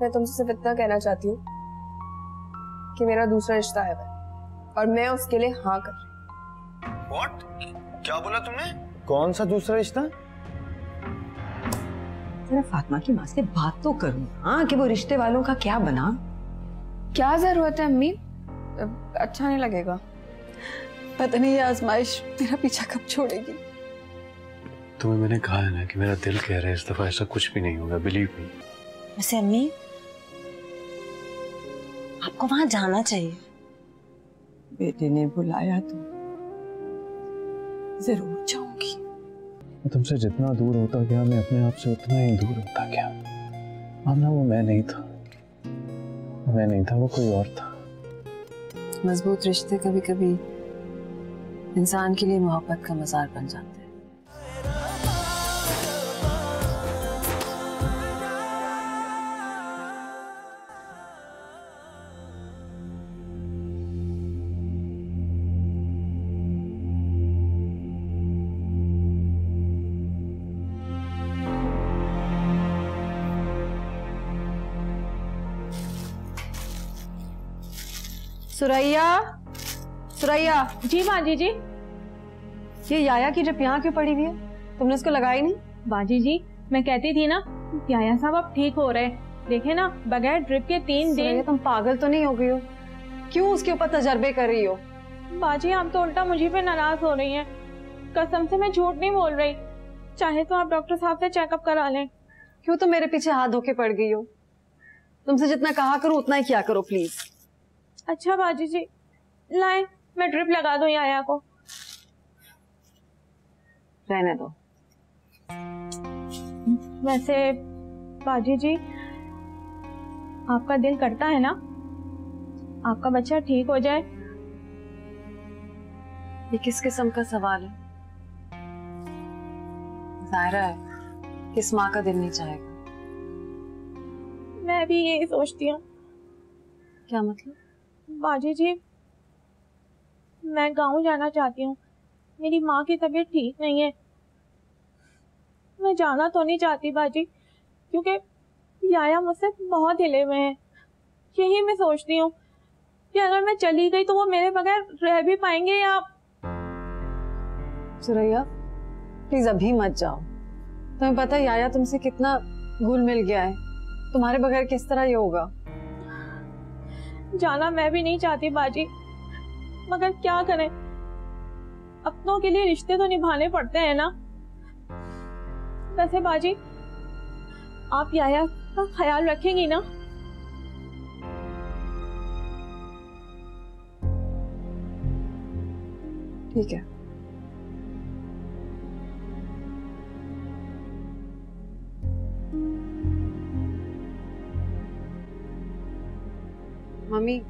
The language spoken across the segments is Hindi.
मैं तुमसे सिर्फ इतना कहना चाहती हूँ कि मेरा दूसरा रिश्ता है और मैं उसके लिए हाँ कर रही हूँ। What? क्या बोला तुमने? कौन सा दूसरा रिश्ता? जरा फातिमा की माँ से बात तो करूँ हाँ कि वो रिश्ते वालों का क्या बना। क्या जरूरत है अम्मी, अच्छा नहीं लगेगा। पता नहीं ये आजमाइश मेरा पीछा कब छोड़ेगी। तुम्हें मैंने कहा है ना कि मेरा दिल कह रहा है इस दफा ऐसा कुछ भी नहीं होगा, बिलीव मी। वैसे अम्मी आपको वहां जाना चाहिए। बेटे ने बुलाया तो जरूर जाऊंगी। मैं तुमसे जितना दूर होता गया मैं अपने आप से उतना ही दूर होता गया। आमना वो मैं नहीं था, मैं नहीं था, वो कोई और था। मजबूत रिश्ते कभी कभी इंसान के लिए मोहब्बत का मजार बन जाते हैं। सुरैया, सुरैया। जी बाजी जी। ये याया की ड्रिप यहाँ क्यों पड़ी हुई है? तुमने उसको लगाई नहीं? बाजी जी मैं कहती थी ना याया साहब अब ठीक हो रहे, देखे ना बगैर ड्रिप के 3 दिन। तुम पागल तो नहीं हो गई हो? क्यों उसके ऊपर तजर्बे कर रही हो? बाजी आप तो उल्टा मुझे पे नाराज हो रही हैं। कसम से मैं झूठ नहीं बोल रही, चाहे तो आप डॉक्टर साहब से चेकअप करा लें। क्यों तो मेरे पीछे हाथ धोके पड़ गई हो? तुमसे जितना कहा करूं उतना ही किया करो प्लीज। अच्छा बाजी जी लाएं मैं ड्रिप लगा दूं याया को। रहने दो। वैसे बाजी जी आपका दिल करता है ना आपका बच्चा ठीक हो जाए? ये किस किस्म का सवाल है? जाहिरा है किस माँ का दिल नहीं चाहेगा। मैं भी यही सोचती हूँ। क्या मतलब? बाजी जी मैं गांव जाना चाहती हूँ, मेरी माँ की तबीयत ठीक नहीं है। मैं जाना तो नहीं चाहती बाजी क्योंकि याया मुझसे बहुत हिले हुए हैं। यही मैं सोचती हूँ कि अगर मैं चली गई तो वो मेरे बगैर रह भी पाएंगे या। सुरैया प्लीज अभी मत जाओ। तुम्हें पता है याया तुमसे कितना घुल मिल गया है, तुम्हारे बगैर किस तरह ये होगा? जाना मैं भी नहीं चाहती बाजी, मगर क्या करें, अपनों के लिए रिश्ते तो निभाने पड़ते हैं ना। वैसे बाजी आप याया का ख्याल रखेंगी ना? ठीक है। मम्मी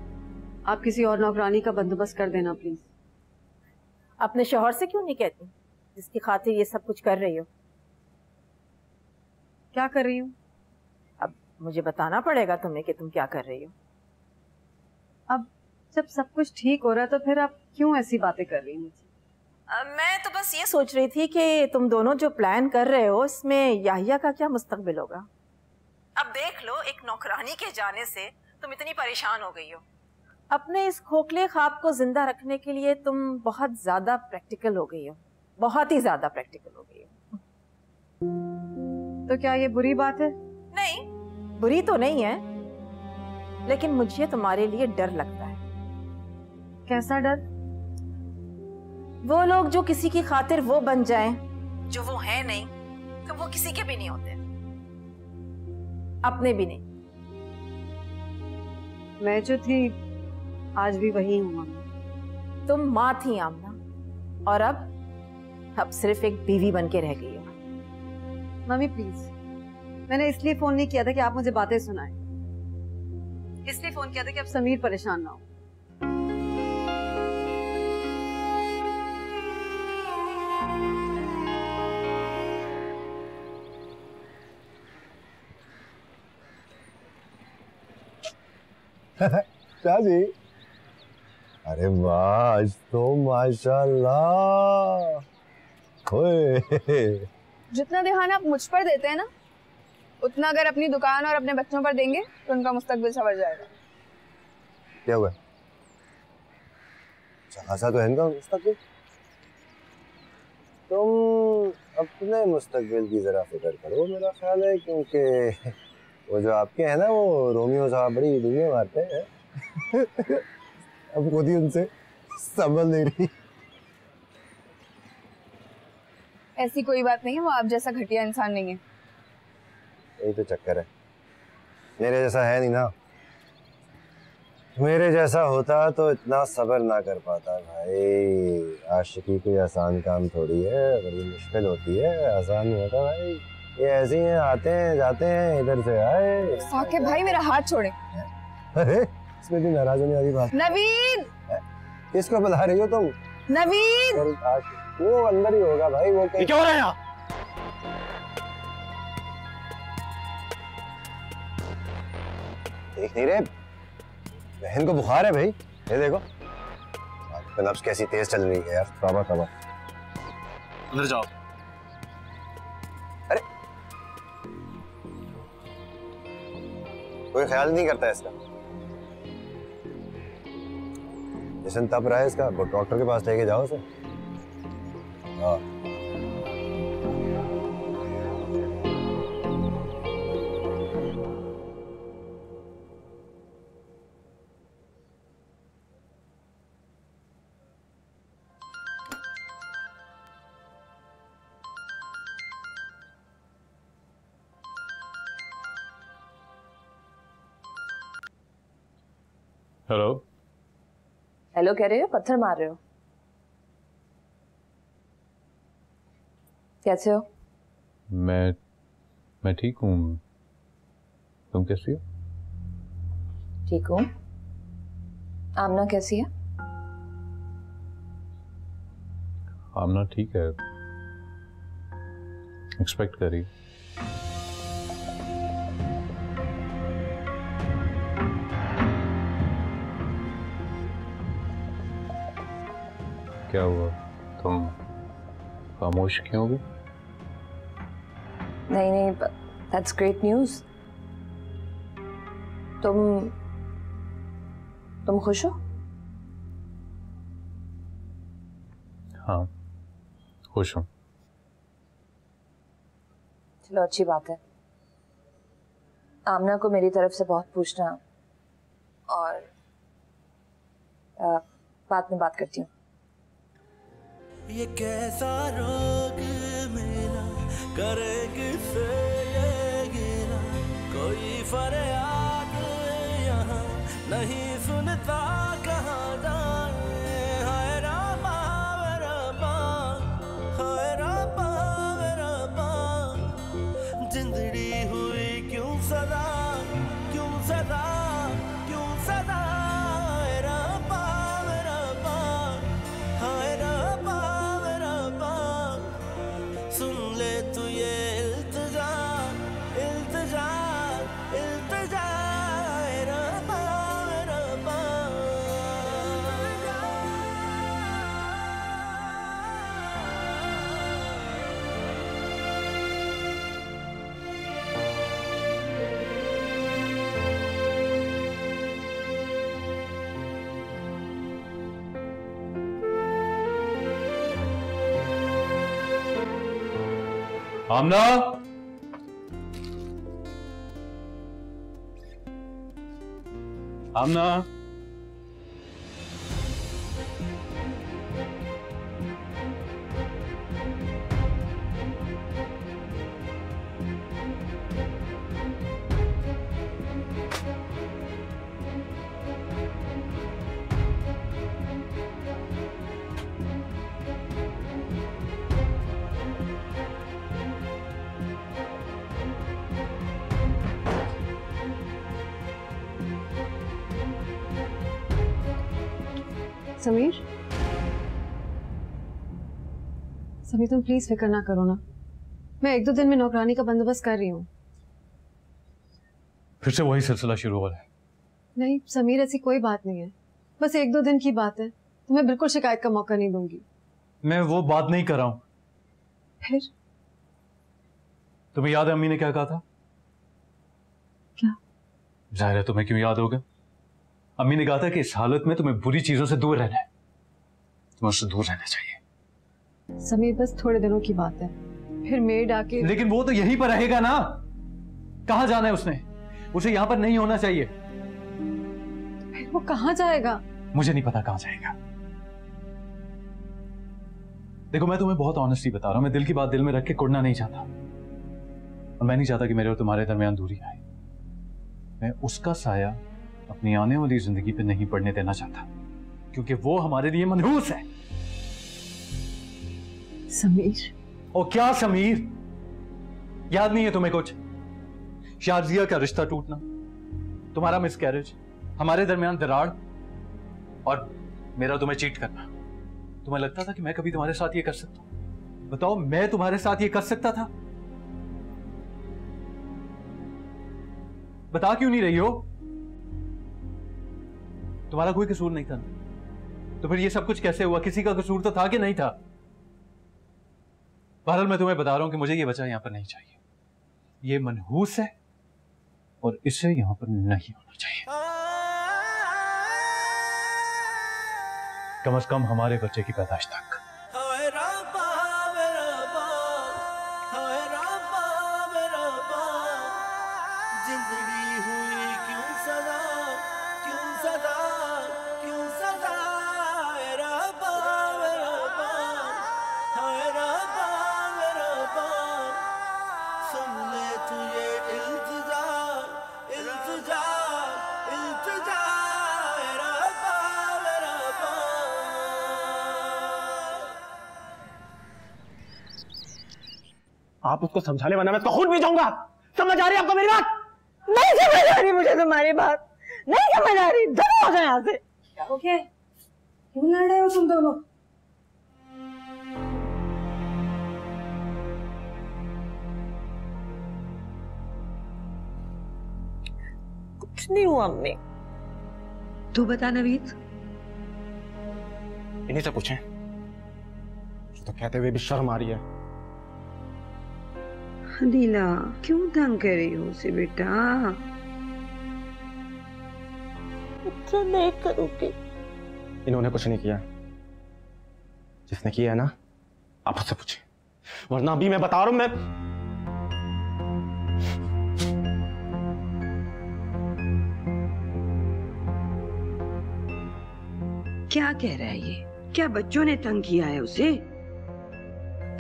आप किसी और नौकरानी का बंदोबस्त कर देना प्लीज। अपने शौहर से क्यों नहीं कहती जिसकी खातिर ये सब कुछ कर रही हो? क्या कर रही हूँ? अब मुझे बताना पड़ेगा तुम्हें कि तुम क्या कर रही हो। अब जब सब कुछ ठीक हो रहा है तो फिर आप क्यों ऐसी बातें कर रही हैं? मैं तो बस ये सोच रही थी कि तुम दोनों जो प्लान कर रहे हो इसमें याहिया का क्या मुस्तकबिल होगा। अब देख लो एक नौकरानी के जाने से तुम इतनी परेशान हो गई हो। अपने इस खोखले ख्वाब को जिंदा रखने के लिए तुम बहुत ज्यादा प्रैक्टिकल हो गई हो, बहुत ही ज्यादा प्रैक्टिकल हो गई हो। तो क्या ये बुरी बात है? नहीं बुरी तो नहीं है, लेकिन मुझे तुम्हारे लिए डर लगता है। कैसा डर? वो लोग जो किसी की खातिर वो बन जाएं जो वो है नहीं, तो वो किसी के भी नहीं होते, अपने भी नहीं। मैं जो थी आज भी वही हूँ मम्मी। तुम माँ थी आमना, और अब सिर्फ एक बीवी बन के रह गई हो। मम्मी प्लीज, मैंने इसलिए फोन नहीं किया था कि आप मुझे बातें सुनाएं, इसलिए फोन किया था कि अब समीर परेशान ना हो। क्या जी? अरे वाह आज तो माशाल्लाह। जितना ध्यान आप मुझ पर देते हैं ना उतना अगर अपनी दुकान और अपने बच्चों पर देंगे तो उनका मुस्तकबिल संवर जाएगा। क्या हुआ? खासा तो है इनका मुस्तकबिल। तुम अपने मुस्तकबिल की जरा फिक्र करो, मेरा ख्याल है, क्योंकि वो जो आपके हैं ना, वो रोमियो साहब बड़ी दुनिया मारते हैं। अब खुद ही उनसे संभल नहीं रही। ऐसी कोई बात नहीं है, वो आप जैसा घटिया इंसान नहीं है। यही तो चक्कर है, मेरे जैसा है नहीं ना। मेरे जैसा होता तो इतना सब्र ना कर पाता भाई। आशिकी कोई आसान काम थोड़ी है, बड़ी मुश्किल होती है, आसान नहीं होता भाई। ये ऐसे ही हैं, आते हैं जाते हैं, इधर से आए। साकिब भाई मेरा हाथ छोड़े। अरे इसमें भी नाराज होने वाली बात। नवीन, किसको बुला रही हो तुम? नवीन, वो अंदर ही होगा भाई। वो क्या हो रहा है यहाँ? देख नहीं रहे? बहन को बुखार है भाई, ये देखो। आपकी नब्ज कैसी तेज चल रही है यार। तौबा तौबा। अंदर जाओ। अरे कोई ख्याल नहीं करता है इसका। जैसे तप रहा है इसका, वो डॉक्टर के पास लेके जाओ उसे। हाँ हेलो। हेलो कह रहे हो, पत्थर मार रहे हो? कैसे हो? मैं ठीक हूँ। तुम कैसी हो? ठीक हूँ। आमना कैसी है? आमना ठीक है, एक्सपेक्ट करी। क्या हुआ, तुम खामोश क्यों हो? नहीं नहीं, दैट्स ग्रेट न्यूज़। तुम खुश हो? हाँ खुश हूँ। चलो अच्छी बात है। आमना को मेरी तरफ से बहुत पूछना, और बाद में बात करती हूँ। ये कैसा रोग मेरा, करेंगे से ये गिरा, कोई फरियाद यहाँ नहीं सुनता, कहाँ जाए। हाय रामा रामा, हाय रामा रामा, जिंदड़ी हुई क्यों सदा, क्यों सदा, क्यों सदा। हाय रामा रामा, हाय रामा, सुन ले तू ये इल्तिजा, इल्तिजा, इल्तिजा। रब्बा, रब्बा। आमना, आमना, समीर, समीर तुम प्लीज फिक्र ना करो ना, मैं 1-2 दिन में नौकरानी का बंदोबस्त कर रही हूँ। फिर से वही सिलसिला शुरू हो रहा है। नहीं समीर, ऐसी कोई बात नहीं है, बस 1-2 दिन की बात है। तुम्हें बिल्कुल शिकायत का मौका नहीं दूंगी। मैं वो बात नहीं कर रहा हूं। फिर तुम्हें याद है अम्मी ने क्या कहा था? क्या? जाहिर है तुम्हें क्यों याद होगा। अम्मी ने कहा था कि इस हालत में तुम्हें बुरी चीजों से दूर रहना है, तुम्हें उससे दूर रहना चाहिए। समीर बस थोड़े दिनों की बात है, फिर मेड आके। लेकिन वो तो यहीं पर रहेगा ना। कहां जाना है उसने? उसे यहां पर नहीं होना चाहिए। फिर वो कहां जाएगा? मुझे नहीं पता कहां जाएगा। देखो मैं तुम्हें बहुत ऑनेस्टली बता रहा हूं, मैं दिल की बात दिल में रख के कुड़ना नहीं चाहता, और मैं नहीं चाहता कि मेरे और तुम्हारे दरमियान दूरी आए। मैं उसका साया अपनी आने वाली जिंदगी पे नहीं पड़ने देना चाहता, क्योंकि वो हमारे लिए मनहूस है। समीर। और क्या समीर? याद नहीं है तुम्हें कुछ? शाजिया का रिश्ता टूटना, तुम्हारा मिसकैरेज, हमारे दरमियान दरार, और मेरा तुम्हें चीट करना। तुम्हें लगता था कि मैं कभी तुम्हारे साथ ये कर सकता हूं? बताओ, मैं तुम्हारे साथ ये कर सकता था? बता क्यों नहीं रही हो? तुम्हारा कोई कसूर नहीं था ना, तो फिर ये सब कुछ कैसे हुआ? किसी का कसूर तो था कि नहीं था? बहरहाल मैं तुम्हें बता रहा हूं कि मुझे ये बच्चा यहां पर नहीं चाहिए। ये मनहूस है और इसे यहां पर नहीं होना चाहिए। कम से कम हमारे बच्चे की पैदाइश तक। जिंदगी हुई क्यों सदा, क्यों सदा, क्यों सदा, रब्बा रब्बा, हाय रब्बा रब्बा, सुन ले तू ये इल्तिजा, इल्तिजा, इल्तिजा, रब्बा रब्बा। आप उसको समझा ले वरना मैं उसको खुद भी जाऊंगा। समझ आ रही है आपको मेरी बात? नहीं समझ आ रही मुझे तुम्हारी बात, नहीं समझ आ रही। दोनों हो जाए यहाँ से। क्या हो गया? क्यों लड़ रहे हो तुम दोनों? कुछ नहीं हुआ अम्मी। तू बता नवीद। इन्हीं से पूछें, तो कहते हुए भी शर्म आ रही है। नीला क्यों तंग कर रही हो उसे बेटा? अच्छा नहीं करूंगी। इन्होंने कुछ नहीं किया, जिसने किया है ना आप उससे पूछें, वरना अभी मैं बता रहा हूं। मैं क्या कह रहा है ये? क्या बच्चों ने तंग किया है उसे?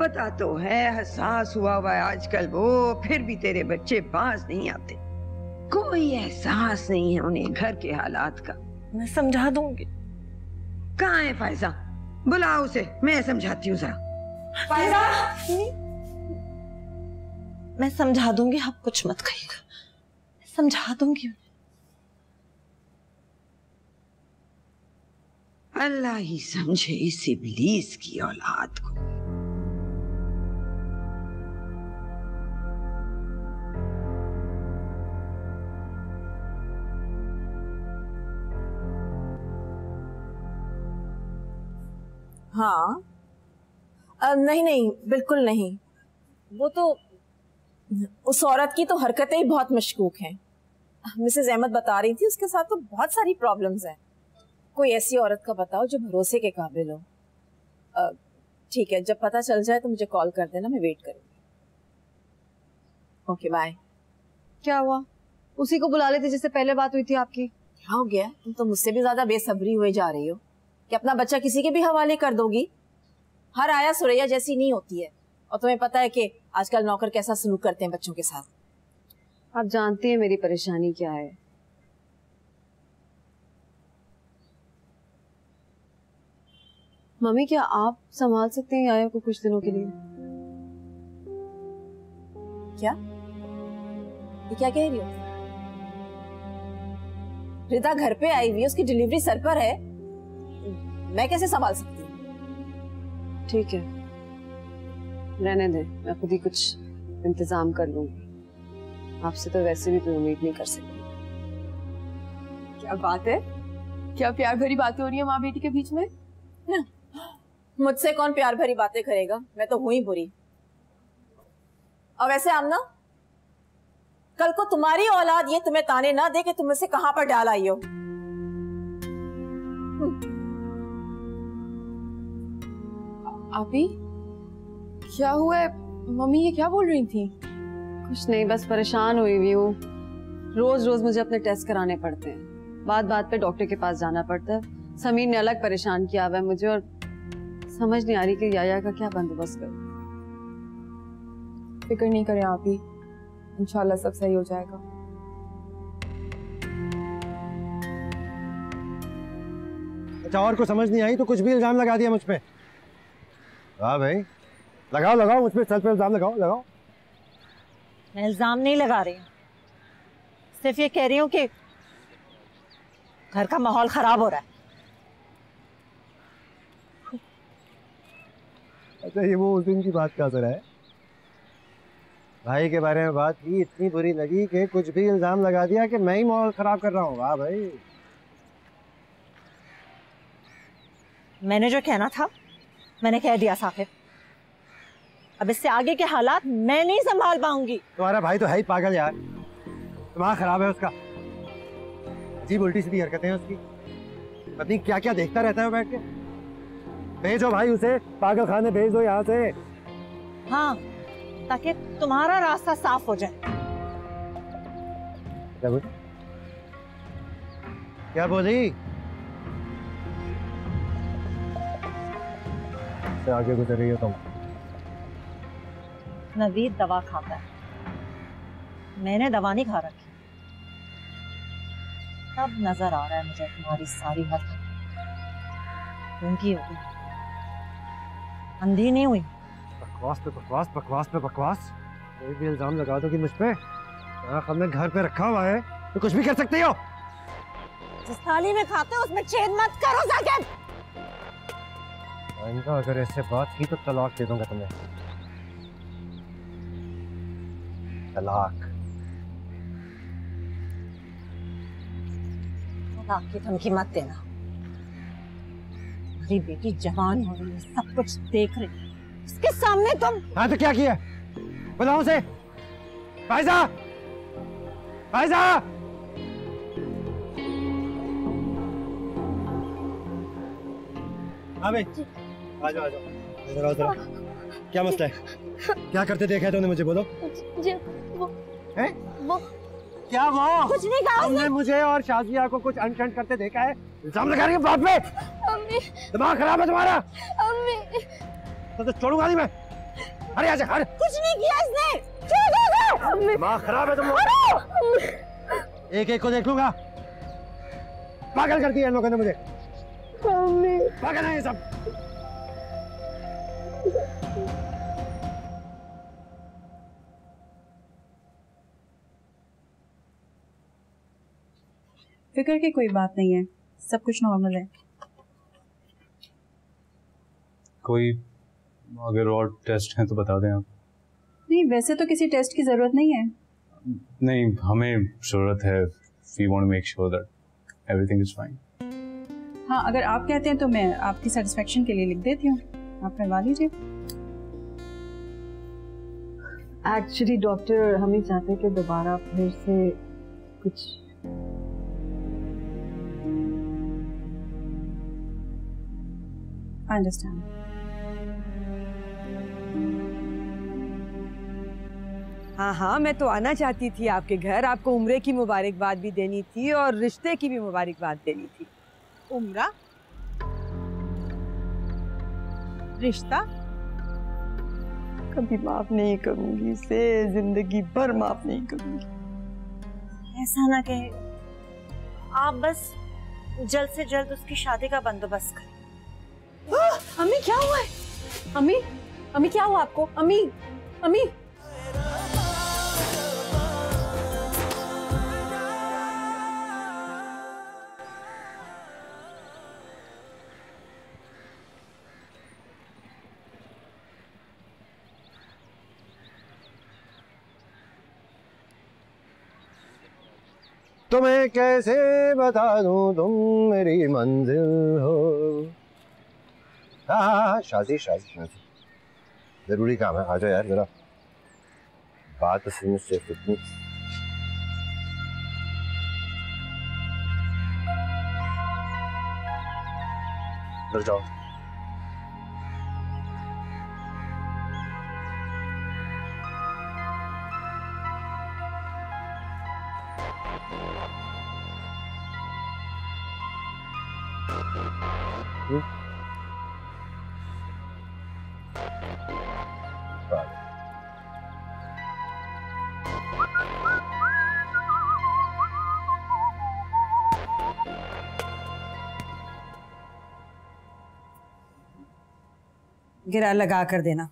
पता तो है हसास हुआ है आजकल वो, फिर भी तेरे बच्चे पास नहीं आते। कोई एहसास नहीं है उन्हें घर के हालात का। मैं समझा दूंगी। कहाँ है फायजा? बुलाओ उसे, मैं समझाती हूँ जरा। फायजा, मैं समझा दूंगी, आप कुछ मत कहिएगा, समझा दूंगी। अल्लाह ही समझे इस इब्लीस की औलाद को। हाँ नहीं नहीं बिल्कुल नहीं, वो तो उस औरत की तो हरकतें ही बहुत मशकूक हैं। मिसेस अहमद बता रही थी उसके साथ तो बहुत सारी प्रॉब्लम्स हैं। कोई ऐसी औरत का बताओ जो भरोसे के काबिल हो। ठीक है, जब पता चल जाए तो मुझे कॉल कर देना, मैं वेट करूंगी। Okay bye. क्या हुआ? उसी को बुला लेते जिससे पहले बात हुई थी आपकी। क्या हो गया? तुम तो मुझसे भी ज्यादा बेसब्री हुए जा रही हो कि अपना बच्चा किसी के भी हवाले कर दोगी। हर आया सुरैया जैसी नहीं होती है, और तुम्हें पता है कि आजकल नौकर कैसा सलूक करते हैं बच्चों के साथ। आप जानती हैं मेरी परेशानी क्या है। मम्मी क्या आप संभाल सकते हैं आया को कुछ दिनों के लिए? क्या ये क्या कह रही हो? रिदा घर पे आई हुई है, उसकी डिलीवरी सर पर है, मैं कैसे संभाल सकती हूँ? ठीक है रहने दे, मैं खुद ही कुछ इंतजाम कर लूंगी। आपसे तो वैसे भी कोई उम्मीद नहीं कर सकती। क्या बात है? क्या प्यार भरी बातें हो रही है माँ बेटी के बीच में? मुझसे कौन प्यार भरी बातें करेगा, मैं तो हुई बुरी। और वैसे आमना, कल को तुम्हारी औलाद ये तुम्हें ताने ना दे कि तुम इसे कहां पर डाल आई हो। अभी क्या हुआ है? मम्मी ये क्या बोल रही थी? कुछ नहीं, बस परेशान हुई हुई हूँ। रोज रोज मुझे अपने टेस्ट कराने पड़ते हैं, बात बात पे डॉक्टर के पास जाना पड़ता है। समीर ने अलग परेशान किया हुआ है मुझे, और समझ नहीं आ रही कि याया का क्या बंदोबस्त करूं। फिक्र नहीं करें आप ही, इंशाल्लाह सब सही हो जाएगा। अच्छा, और को समझ नहीं आई तो कुछ भी इल्जाम लगा दिया मुझ पे। हाँ भाई, लगाओ लगाओ मुझ पे, सर पे इल्जाम लगाओ लगाओ। मैं इल्जाम नहीं लगा रही हूँ, सिर्फ ये कह रही हूँ कि घर का माहौल खराब हो रहा है। अच्छा, ये वो उस दिन की बात का असर है? भाई के बारे में बात की, इतनी बुरी लगी कि कुछ भी इल्जाम लगा दिया कि मैं ही माहौल खराब कर रहा हूँ। वाह भाई। मैंने जो कहना था मैंने कह दिया साकिब, अब इससे आगे के हालात मैं नहीं संभाल पाऊंगी। तुम्हारा भाई तो है ही पागल यार, दिमाग खराब है उसका। अजीब उल्टी सीधी हरकतें हैं उसकी, पता नहीं क्या क्या देखता रहता है बैठ के। भेजो भाई उसे पागल खाने, भेज दो यहाँ से। हाँ, ताकि तुम्हारा रास्ता साफ हो जाए। क्या बोली? क्या बोली? से आगे गुजर रही हो तुम। नवीद दवा खाता है, मैंने दवा नहीं खा रखी। अब नजर आ रहा है मुझे तुम्हारी सारी हरकत उनकी हो गई, अंधी नहीं हुई। बकवास पे बकवास, बकवास पे बकवास। कोई भी इल्जाम लगा दो कि मुझ पे, हमने घर पे रखा हुआ है तो कुछ भी कर सकते हो। जिस थाली में खाते हो उसमें छेद मत करो साकिब। इनका अगर ऐसे बात की तो तलाक दे दूंगा तुम्हें। तलाक। तलाक की धमकी मत देना। मेरी बेटी जवान हो रही है, सब कुछ देख रही है, इसके सामने तुम। हाँ तो क्या किया? बुलाओ उसे। फायजा, फायजा। हाँ भाई, आ जाओ आ जाओ। इधर आओ जरा। क्या मसला है? क्या करते देखा है तुमने मुझे? बोलो। जी वो है? वो क्या वो? कुछ नहीं कहा हमने मुझे और शाजिया को कुछ अनशन करते देखा है। इल्जाम लगा रही है बाप पे। अम्मी, दिमाग खराब है तुम्हारा। अम्मी, तो छोड़ूंगा नहीं मैं। अरे आजा, अरे कुछ नहीं किया इसने। दिमाग खराब है तुम। एक एक को देख लूंगा। पागल कर दिया इन लोगों ने मुझे। पागल है ये सब। फिक्र की कोई बात नहीं है, सब कुछ नॉर्मल है। कोई अगर और टेस्ट हैं तो बता दें आप। नहीं, वैसे तो किसी टेस्ट की जरूरत नहीं है। नहीं, हमें जरूरत है। We want to make sure that everything is fine. हाँ, अगर आप कहते हैं तो मैं आपकी सेटिस्फेक्शन के लिए लिख देती हूँ, आप करवा लीजिए। एक्चुअली डॉक्टर, हम ही चाहते कि दोबारा फिर से कुछ अंडरस्टैंड। हाँ हाँ, मैं तो आना चाहती थी आपके घर, आपको उम्रे की मुबारकबाद भी देनी थी और रिश्ते की भी मुबारकबाद देनी थी। उम्रा, रिश्ता कभी माफ नहीं करूंगी इसे, जिंदगी भर माफ नहीं करूंगी। ऐसा ना कहे, आप बस जल्द से जल्द उसकी शादी का बंदोबस्त करें। अम्मी क्या हुआ है? अम्मी, अम्मी क्या हुआ आपको? अम्मी, अम्मी। तुम्हें कैसे बता दूं तुम मेरी मंजिल हो। हाँ, शादी शादी शादी जरूरी काम है। आ जाओ यार जरा, बात असल में सिर्फ इतनी। अंदर जाओ। गिरा लगा कर देना।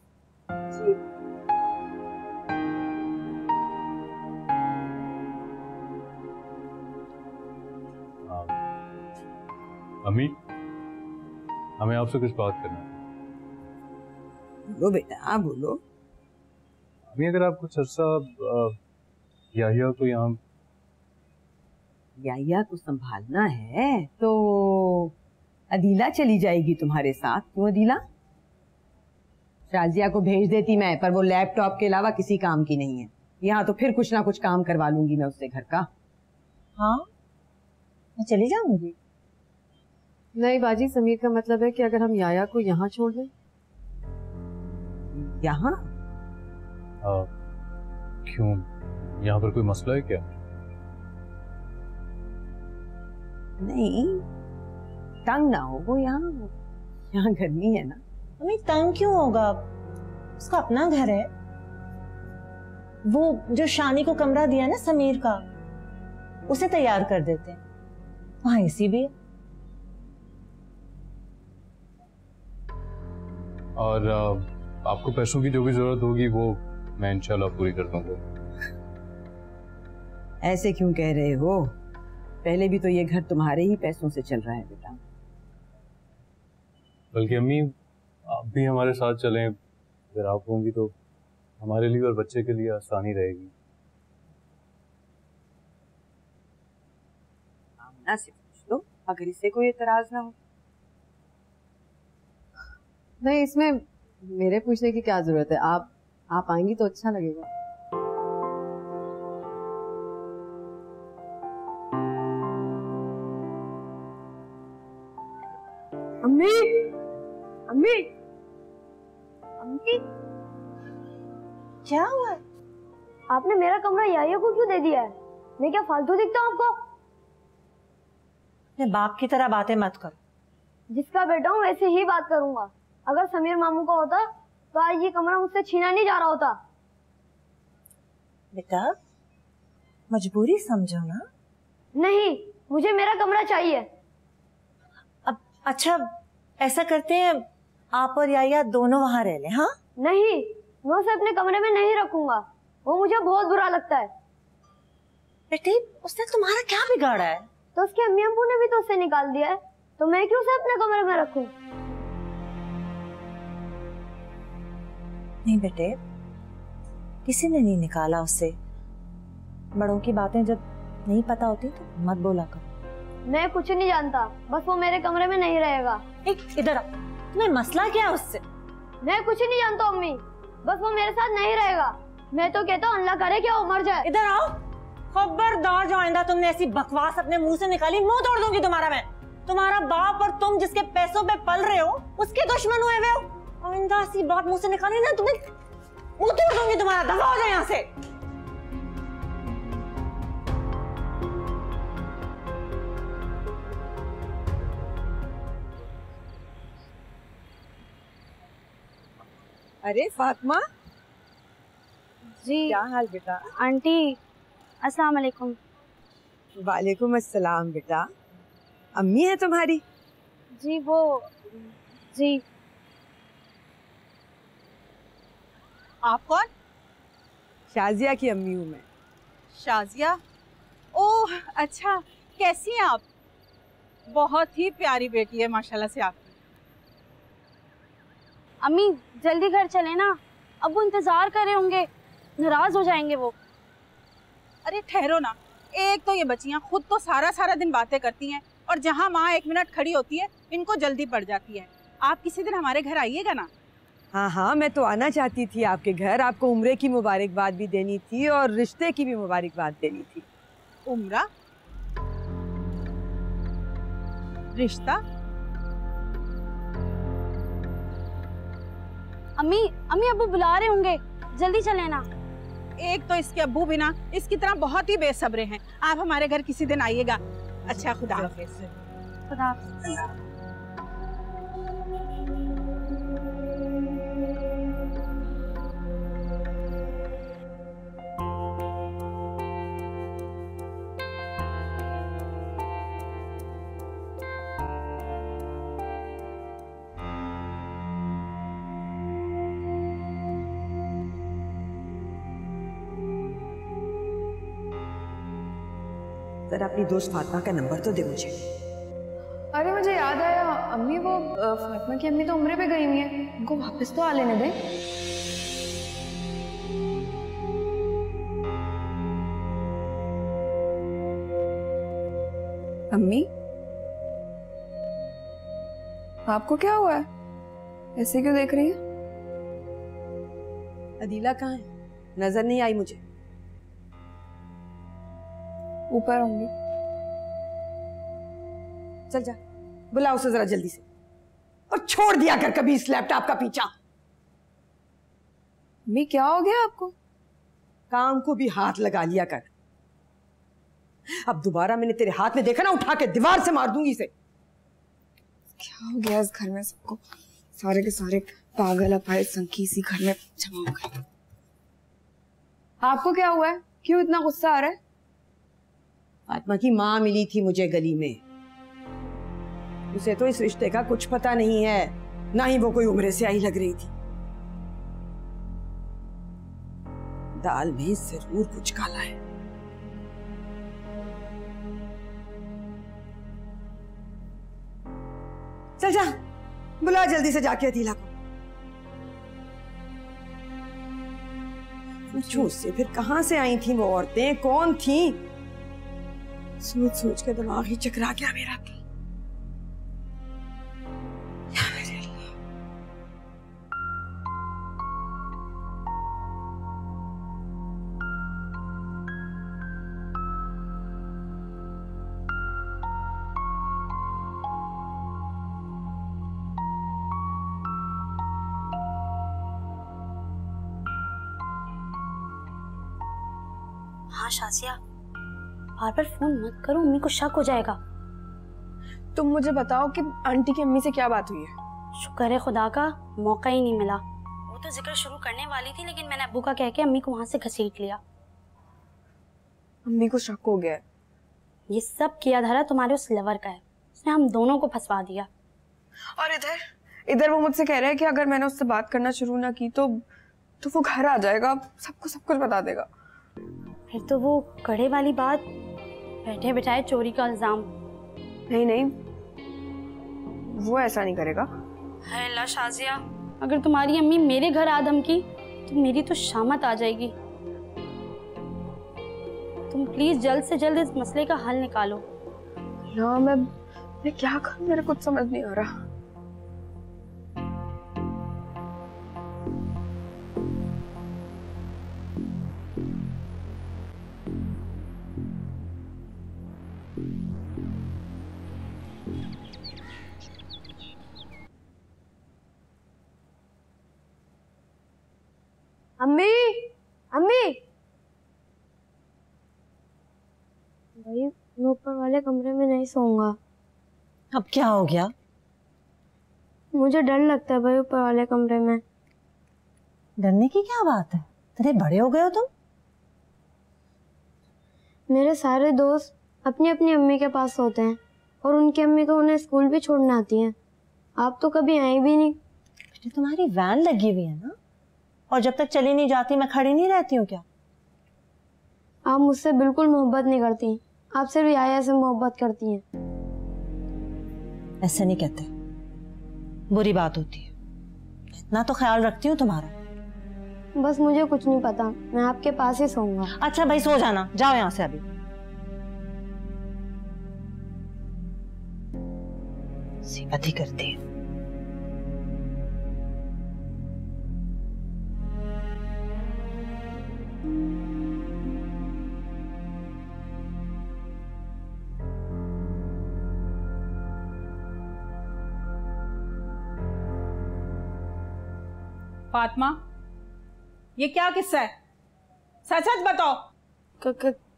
अम्मी, हमें आपसे कुछ बात करना है। बोलो बेटा, हाँ बोलो। अम्मी, अगर आप कुछ अर्सा याहिया को यहाँ याहिया को संभालना है तो अदीला चली जाएगी तुम्हारे साथ। क्यों अदीला? शाजिया को भेज देती मैं, पर वो लैपटॉप के अलावा किसी काम की नहीं है। यहाँ तो फिर कुछ ना कुछ काम करवा लूंगी मैं उससे घर का। हाँ, मैं चली जाऊंगी। नहीं बाजी, समीर का मतलब है कि अगर हम याया को यहाँ छोड़ दें। यहाँ? क्यों, यहाँ पर कोई मसला है क्या? नहीं, तंग ना हो वो। यहाँ गर्मी है ना। मम्मी तंग क्यों होगा, उसका अपना घर है। वो जो शानी को कमरा दिया ना समीर का, उसे तैयार कर देते हैं, वहां एसी भी है। और आपको पैसों की जो भी जरूरत होगी वो मैं इंशाल्लाह पूरी कर दूंगा। ऐसे क्यों कह रहे हो? पहले भी तो ये घर तुम्हारे ही पैसों से चल रहा है बेटा। बल्कि अम्मी, आप भी हमारे साथ चलें। अगर आप होंगी तो हमारे लिए और बच्चे के लिए आसानी रहेगी। आमना से पूछ लो, अगर इससे कोई एतराज ना हो। नहीं, इसमें मेरे पूछने की क्या जरूरत है। आप आएंगी तो अच्छा लगेगा। अम्मी, अम्मी, अम्मी, क्या हुआ? आपने मेरा कमरा याहिया को क्यों दे दिया है? मैं क्या फालतू दिखता हूँ आपको? अपने बाप की तरह बातें मत करो। जिसका बेटा हूँ वैसे ही बात करूंगा। अगर समीर मामू का होता तो आज ये कमरा मुझसे छीना नहीं जा रहा होता। बेटा, मजबूरी समझो ना। नहीं, मुझे मेरा कमरा चाहिए। अब अच्छा, ऐसा करते हैं, आप और याया दोनों वहां रह लें। हाँ? नहीं, मैं उसे अपने कमरे में नहीं रखूंगा। वो मुझे बहुत बुरा लगता है। बेटी, उसने तुम्हारा क्या बिगाड़ा है? तो उसके अम्मी अब्बू ने भी तो उसे निकाल दिया है, तो मैं क्यों उसे अपने कमरे में रखूं? नहीं बेटे, किसी ने नहीं निकाला उससे। बड़ों की बातें जब नहीं पता होती तो मत बोला करो। मैं कुछ नहीं जानता, बस वो मेरे कमरे में नहीं रहेगा। इधर आ, तुम्हें मसला क्या है उससे? मैं कुछ नहीं जानता अम्मी, बस वो मेरे साथ नहीं रहेगा। मैं तो कहता हूँ अल्लाह करे कि वो मर जाए। इधर आओ, खबरदार जो आइंदा तुमने ऐसी बकवास अपने मुंह से निकाली, मुंह तोड़ दूंगी तुम्हारा मैं। तुम्हारा बाप और तुम जिसके पैसों पे पल रहे हो उसके दुश्मन हुए हुए हो। आइंदा ऐसी बात मुंह से निकाली ना, तुम्हें मुंह तोड़ दूंगी तुम्हारा। दफा हो जाए यहाँ से। अरे फातिमा जी, क्या हाल बेटा? आंटी अस्सलाम वालेकुम। वालेकुम अस्सलाम बेटा। अम्मी है तुम्हारी? जी वो, जी। आप कौन? शाजिया की अम्मी हूँ मैं। शाजिया? ओह अच्छा, कैसी हैं आप? बहुत ही प्यारी बेटी है माशाल्लाह से आपकी। अम्मी जल्दी घर चले ना, अब वो इंतजार कर रहे होंगे, नाराज हो जाएंगे वो। अरे ठहरो ना, एक तो ये बच्चियां खुद तो सारा सारा दिन बातें करती हैं और जहां माँ 1 मिनट खड़ी होती है इनको जल्दी पड़ जाती है। आप किसी दिन हमारे घर आइएगा ना। हाँ हाँ, मैं तो आना चाहती थी आपके घर। आपको उम्रे की मुबारकबाद भी देनी थी और रिश्ते की भी मुबारकबाद देनी थी। उम्रा? रिश्ता? अम्मी अम्मी अब्बू बुला रहे होंगे, जल्दी चले ना। एक तो इसके अब्बू भी ना इसकी तरह बहुत ही बेसब्रे हैं। आप हमारे घर किसी दिन आइएगा। अच्छा, खुदा हाफिज़। खुदा हाफिज़। जरा अपनी दोस्त फातिमा का नंबर तो दे मुझे। अरे मुझे याद आया, अम्मी वो फातिमा की अम्मी तो उम्रे पे गई हुई है, उनको वापस तो आ लेने दें। अम्मी, आपको क्या हुआ है? ऐसे क्यों देख रही है? अदीला कहाँ है? नजर नहीं आई मुझे। ऊपर होंगी। चल जा, बुला उसे जरा जल्दी से, और छोड़ दिया कर कभी इस लैपटॉप का पीछा। अम्मी क्या हो गया आपको? काम को भी हाथ लगा लिया कर। अब दोबारा मैंने तेरे हाथ में देखा ना, उठा के दीवार से मार दूंगी इसे। क्या हो गया इस घर में? सबको सारे के सारे पागल अपाए संकी इसी घर में जमा हो गए। आपको क्या हुआ है? क्यों इतना गुस्सा आ रहा है? फातिमा की माँ मिली थी मुझे गली में। उसे तो इस रिश्ते का कुछ पता नहीं है, ना ही वो कोई उम्र से आई लग रही थी। दाल में जरूर कुछ काला है। चल जा, बुला जल्दी से जाके अदीला को। पूछो उससे फिर कहां से आई थी वो औरतें, कौन थी? सोच सोच के दिमाग ही चकरा गया मेरा। हाँ शाजिया, बार बार फोन मत करो, मम्मी को शक हो जाएगा। तुम मुझे बताओ कि आंटी की अम्मी से क्या बात हुई है? शुक्र है खुदा का, मौका ही नहीं मिला। वो तो जिक्र शुरू करने वाली थी, लेकिन मैंने अब्बू का कह के अम्मी को वहां से घसीट लिया। अम्मी को शक हो गया है। ये सब किया धरा तुम्हारे उस लवर का है, उसने हम दोनों को फंसवा दिया। और इधर वो मुझसे कह रहा है कि अगर मैंने उससे बात करना शुरू ना की तो वो घर आ जाएगा, सबको सब कुछ बता देगा। फिर तो वो कड़े वाली बात, बैठे बिठाए चोरी का इल्जाम। नहीं नहीं, वो ऐसा नहीं करेगा। है अल्लाह शाजिया, अगर तुम्हारी अम्मी मेरे घर आदम की तो मेरी तो शामत आ जाएगी। तुम प्लीज जल्द से जल्द इस मसले का हल निकालो। ना मैं क्या करूं, मेरे कुछ समझ नहीं आ रहा। अम्मी अम्मी, भाई मैं ऊपर वाले कमरे में नहीं सोऊंगा। अब क्या हो गया? मुझे डर लगता है भाई ऊपर वाले कमरे में। डरने की क्या बात है, तेरे बड़े हो गए हो तुम। मेरे सारे दोस्त अपनी अपनी अम्मी के पास सोते हैं और उनकी अम्मी तो उन्हें स्कूल भी छोड़ने आती हैं। आप तो कभी आई भी नहीं। तुम्हारी वैन लगी हुई है ना, और जब तक चली नहीं जाती मैं खड़ी नहीं रहती हूँ क्या? आप मुझसे बिल्कुल मोहब्बत नहीं करती, आप सिर्फ याया से मोहब्बत करती हैं। ऐसे नहीं कहते, बुरी बात होती है। इतना तो ख्याल रखती हूँ तुम्हारा। बस मुझे कुछ नहीं पता, मैं आपके पास ही सोऊंगा। अच्छा भाई सो जाना, जाओ यहाँ से अभी। सिफत ही करती है। फातिमा, ये क्या किस्सा है? सच सच बताओ।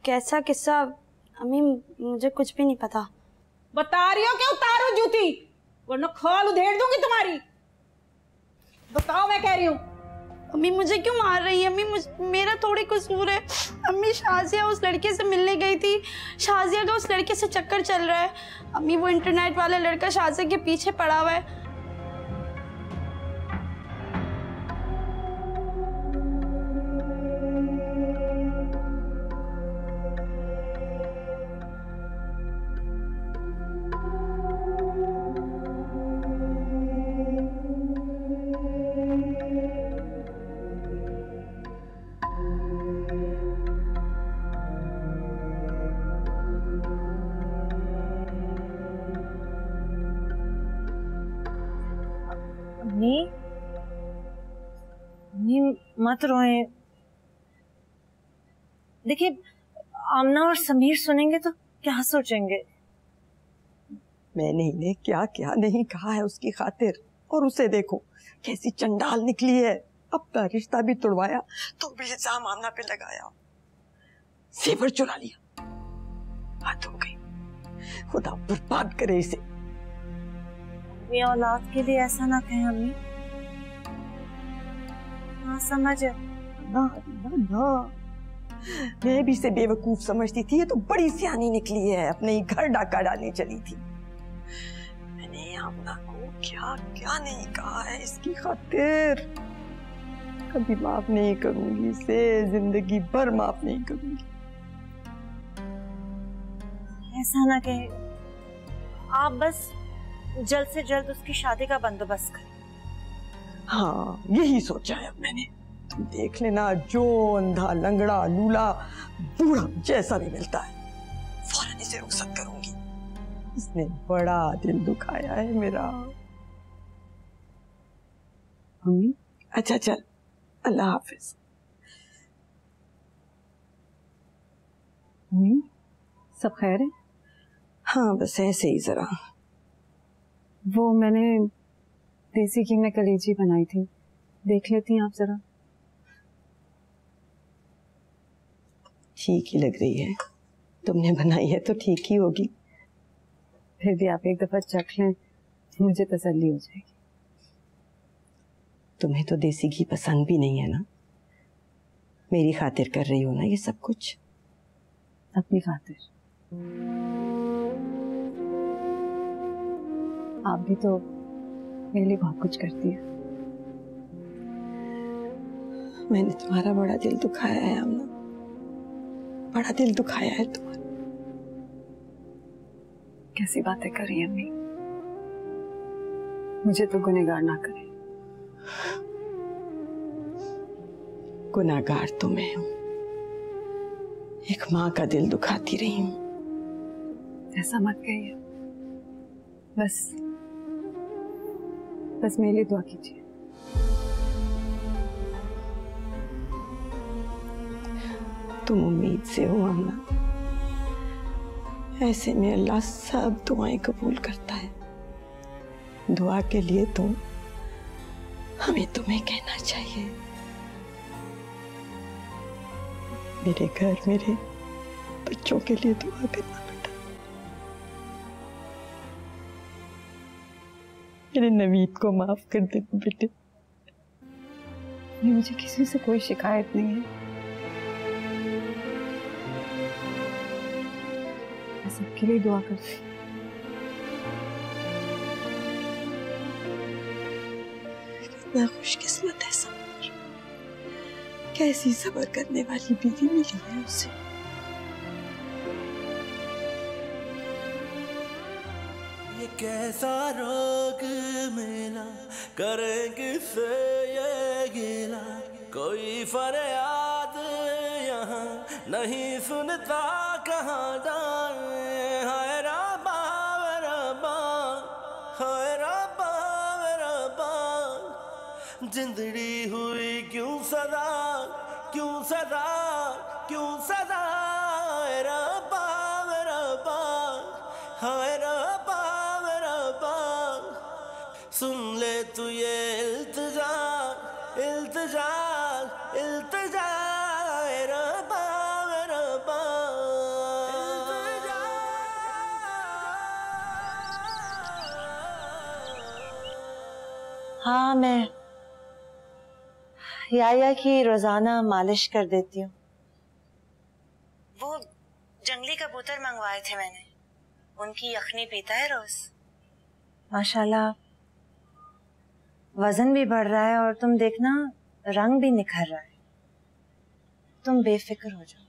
कैसा किस्सा? अम्मी मुझे कुछ भी नहीं पता। बता रही हो कि उतारो जूती, वरना खोल उधेड़ दूंगी तुम्हारी। बताओ, मैं कह रही हूँ। अम्मी मुझे क्यों मार रही है? अम्मी मेरा थोड़ी कसूर है। अम्मी शाजिया उस लड़के से मिलने गई थी, शाजिया का उस लड़के से चक्कर चल रहा है। अम्मी वो इंटरनेट वाला लड़का शाजिया के पीछे पड़ा हुआ है। मत रोए। देखिए, आमना और समीर सुनेंगे तो क्या सोचेंगे? मैंने इन्हें क्या क्या नहीं कहा है उसकी खातिर, और उसे देखो कैसी चंडाल निकली है। अपना रिश्ता भी तुड़वाया तो भी इल्जाम आमना पे लगाया, सेवर चुरा लिया। बात हो गई, खुदा बर्बाद करे इसे। ये औलाद के लिए ऐसा ना कहें अम्मी, ना समझ। ना ना ना, मैं भी इसे बेवकूफ समझती थी, ये तो बड़ी सियानी निकली है। अपने ही घर डाका डालने चली थी। मैंने आमना को क्या क्या नहीं कहा है इसकी खातिर। कभी माफ नहीं करूंगी इसे, जिंदगी भर माफ नहीं करूंगी। ऐसा ना कहे, आप बस जल्द से जल्द उसकी शादी का बंदोबस्त करें। हाँ, यही सोचा है अब मैंने। तुम देख लेना, जो अंधा लंगड़ा लूला बूढ़ा जैसा भी मिलता है, फौरन इसे रुखसत करूंगी। इसने बड़ा दिल दुखाया है मेरा। मम्मी, अच्छा चल, अल्लाह हाफिज। मम्मी, सब खैर है? हाँ, बस ऐसे ही जरा। वो मैंने देसी घी में कलेजी बनाई थी, देख लेती हैं आप जरा? ठीक ही लग रही है। तुमने बनाई है तो ठीक ही होगी। फिर भी आप एक दफा चख लें, मुझे तसल्ली हो जाएगी। तुम्हें तो देसी घी पसंद भी नहीं है ना? मेरी खातिर कर रही हो ना ये सब कुछ? अपनी खातिर। आप भी तो मेरे लिए बहुत कुछ करती है। मैंने तुम्हारा बड़ा दिल दुखाया है आमना, बड़ा दिल दुखाया है तुम्हारा। कैसी बातें कर रही हैं अम्मी? मुझे तो गुनहगार ना करें। गुनाहगार तो मैं हूं, एक माँ का दिल दुखाती रही हूं। ऐसा मत कहिए, बस मेरे लिए दुआ कीजिए। तुम उम्मीद से हो आमना, ऐसे में अल्लाह सब दुआएं कबूल करता है। दुआ के लिए तो हमें तुम्हें कहना चाहिए। मेरे घर, मेरे बच्चों के लिए दुआ करना बेटा। मेरे नवीद को माफ कर देना बेटे। मुझे किसी से कोई शिकायत नहीं है, मैं सबके लिए दुआ करती हूँ। कितना खुशकिस्मत है सबर, कैसी सबर करने वाली बीवी मिली है उसे। ये कैसा रोग मिला, करेंगे से ये गिला, कोई फरियाद यहाँ नहीं सुनता, कहाँ जाए। हाय रब्बा रब्बा, हाय रब्बा रब्बा, जिंदड़ी हुई क्यों सदा, क्यों सदा, क्यों सदा। रब्बा रब्बा, हाय रब्बा रब्बा, सुन ले तू ये इल्तिजा, हाँ, मैं याया की रोजाना मालिश कर देती हूँ। वो जंगली कबूतर मंगवाए थे मैंने, उनकी यखनी पीता है रोज। माशाल्लाह वजन भी बढ़ रहा है और तुम देखना रंग भी निखर रहा है। तुम बेफिक्र हो जाओ।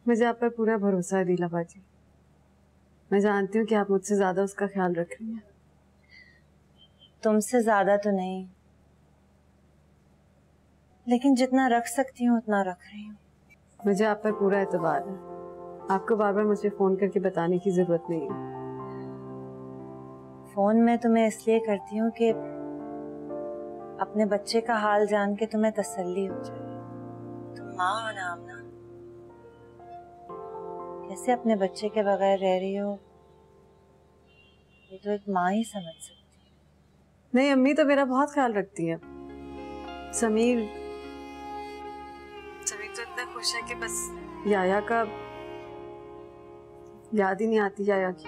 मुझे आप पर पूरा भरोसा है दीला बाजी। मैं जानती हूँ कि आप मुझसे ज्यादा उसका ख्याल रख रही हैं। तुमसे ज्यादा तो नहीं, लेकिन जितना रख सकती हूँ उतना रख रही हूँ। मुझे आप पर पूरा एतबार है। आपको बार बार मुझे फोन करके बताने की जरूरत नहीं है। फोन मैं तुम्हें इसलिए करती हूँ कि अपने बच्चे का हाल जान के तुम्हें तसल्ली हो जाए। तुम माँ हो ना आमना, कैसे अपने बच्चे के बगैर रह रही हो ये तो एक माँ ही समझ सकती है। नहीं, अम्मी तो मेरा बहुत ख्याल रखती है। समीर तो इतना खुश है कि बस याया का याद ही नहीं आती याया की।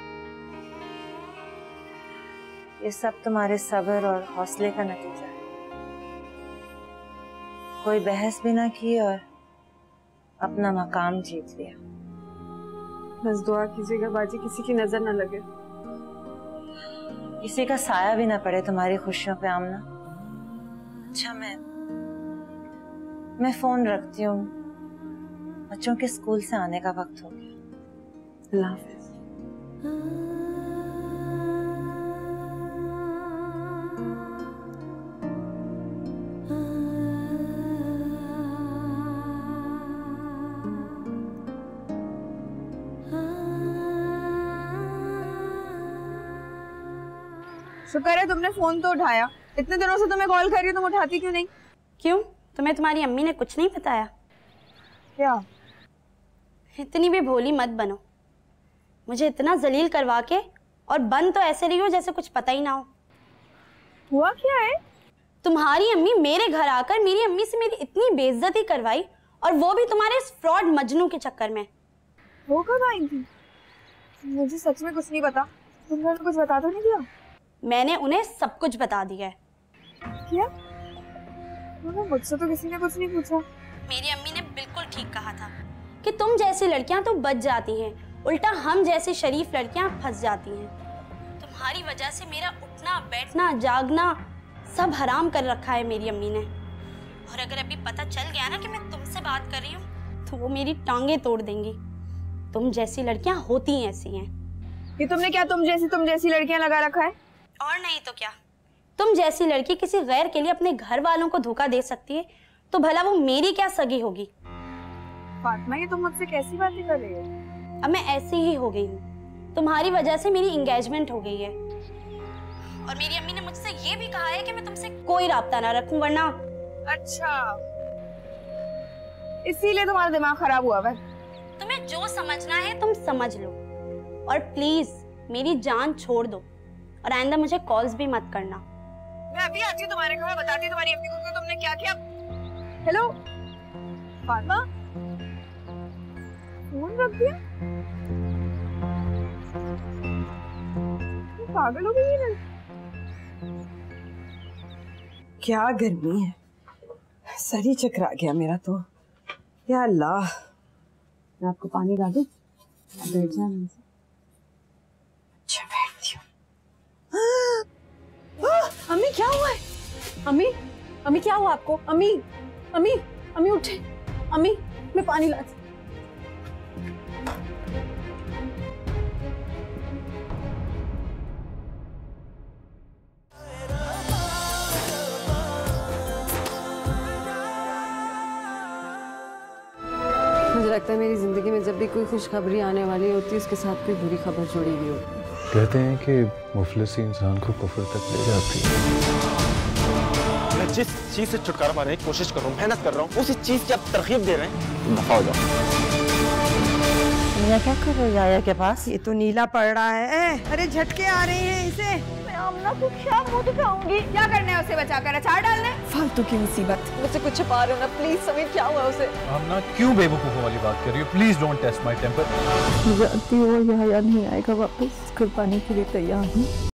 ये सब तुम्हारे सब्र और हौसले का नतीजा है। कोई बहस भी ना की और अपना मकाम जीत लिया। बस दुआ कीजिएगा बाजी किसी की नजर ना लगे, किसी का साया भी ना पड़े तुम्हारी खुशियों पे आमना। अच्छा, मैं फोन रखती हूँ, बच्चों के स्कूल से आने का वक्त हो गया। अल्लाह हाफिज। शुक्र है तुमने फोन तो उठाया। इतने दिनों से तुम्हें कॉल कर रही हूँ, तुम उठाती क्यों नहीं? क्यों, तुम्हें तुम्हारी अम्मी ने कुछ नहीं बताया? क्या? इतनी भी भोली मत बनो। मुझे इतना जलील करवा के और बन तो ऐसे रही हो जैसे कुछ पता ही ना हो। हुआ क्या है? तुम्हारी अम्मी मेरे घर आकर मेरी अम्मी से मेरी इतनी बेइज्जती करवाई, और वो भी तुम्हारे इस फ्रॉड मजनू के चक्कर में। वो कब आई थी? मुझे सच में कुछ नहीं पता। तुमने कुछ बता तो नहीं दिया? मैंने उन्हें सब कुछ बता दिया है। क्या? मुझसे तो किसी ने कुछ नहीं पूछा। मेरी अम्मी ने बिल्कुल ठीक कहा था कि तुम जैसी लड़कियां तो बच जाती हैं, उल्टा हम जैसी शरीफ लड़कियां फंस जाती हैं। तुम्हारी वजह से मेरा उठना बैठना जागना सब हराम कर रखा है मेरी अम्मी ने। और अगर अभी पता चल गया ना कि मैं तुमसे बात कर रही हूँ तो वो मेरी टांगे तोड़ देंगी। तुम जैसी लड़कियां होती हैं ऐसी हैं। ये तुमने क्या तुम जैसी लड़कियां लगा रखा है? और नहीं तो क्या। तुम जैसी लड़की किसी गैर के लिए अपने घर वालों को धोखा दे सकती है तो भला वो मेरी क्या सगी होगी? फातिमा, ये तुम मुझसे कैसी बातें कर रही हो? अब मैं ऐसी ही हो गई हूँ। तुम्हारी वजह से मेरी एंगेजमेंट हो गई है, और मेरी अम्मी ने मुझसे ये भी कहा है कि मैं तुमसे कोई राब्ता ना रखूं, वरना। अच्छा, इसीलिए तुम्हारा दिमाग खराब हुआ है। तुम्हें जो समझना है तुम समझ लो, और प्लीज मेरी जान छोड़ दो, और आइंदा मुझे कॉल्स भी मत करना। मैं अभी आती हूँ तुम्हारे घर, बताती हूँ तुम्हारी अम्मी को कि तुमने क्या किया। हेलो फातिमा, फोन रख दिया? पागल हो गई है। क्या गर्मी है, सर ही चकरा गया मेरा तो। या अल्लाह, मैं आपको पानी ला दूं? बैठ जाना। अच्छा, बैठती हूँ। अम्मी क्या हुआ है? अम्मी क्या हुआ आपको? अम्मी उठे। अम्मी, मैं पानी लाती। मुझे लगता है मेरी जिंदगी में जब भी कोई खुशखबरी आने वाली होती है उसके साथ कोई बुरी खबर जुड़ी हुई होती है। कहते हैं कि मुफलिसी इंसान को कुफ्र तक ले जाती है। मैं जिस चीज से छुटकारा पाने की कोशिश कर रहा हूँ, मेहनत कर रहा हूँ, उसी चीज की आप तरकीब दे रहे हैं, तुम दफा हो जाओ। क्या कर रहे हो याया के पास? ये तो नीला पड़ रहा है। अरे झटके आ रहे हैं इसे। मैं आमना को क्या मुंह दिखाऊंगी? क्या करना है उसे बचाकर? अचार डालने? फालतू की मुसीबत। मुझसे कुछ छुपा रहे हो ना प्लीज। समीर क्या हुआ उसे? आमना क्यों बेवकूफों वाली बात कर रही हो? Please don't test my temper. जानती हो याया नहीं आएगा वापस, कुर्बानी के लिए तैयार हूँ।